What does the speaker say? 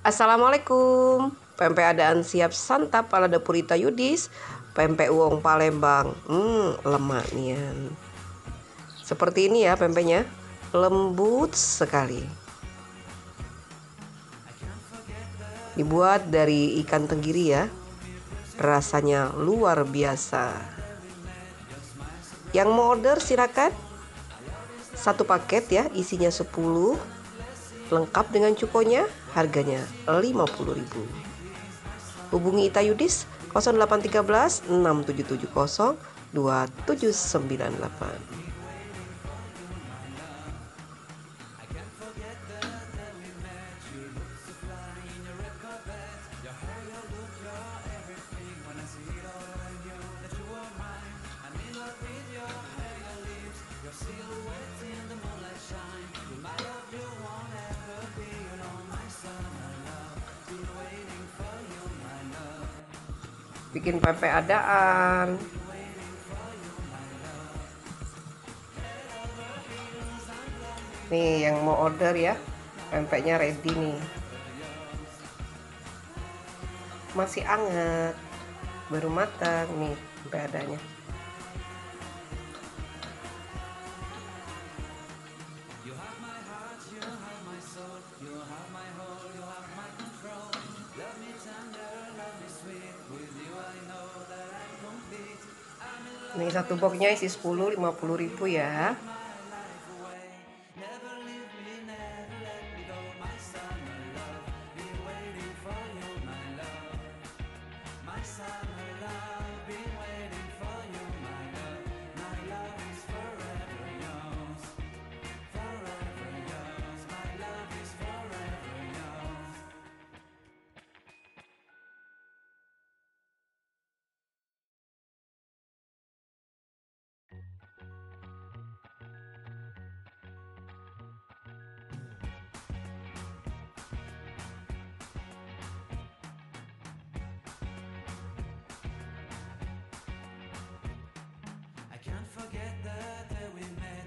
Assalamualaikum. Pempek adaan siap santap ala dapur Ita Yudis. Pempek uwong Palembang. Lemak nian. Seperti ini ya pempeknya. Lembut sekali. Dibuat dari ikan tenggiri ya. Rasanya luar biasa. Yang mau order silakan. Satu paket ya, isinya 10. Lengkap dengan cukonya, harganya 50.000. Hubungi Ita Yudis 0813 6770 2798. Bikin pempek adaan. Nih yang mau order ya, pempeknya ready nih. Masih anget, baru matang nih pempek adanya. Nih satu boxnya isi 10, 50.000 ya. Can't forget the day we met.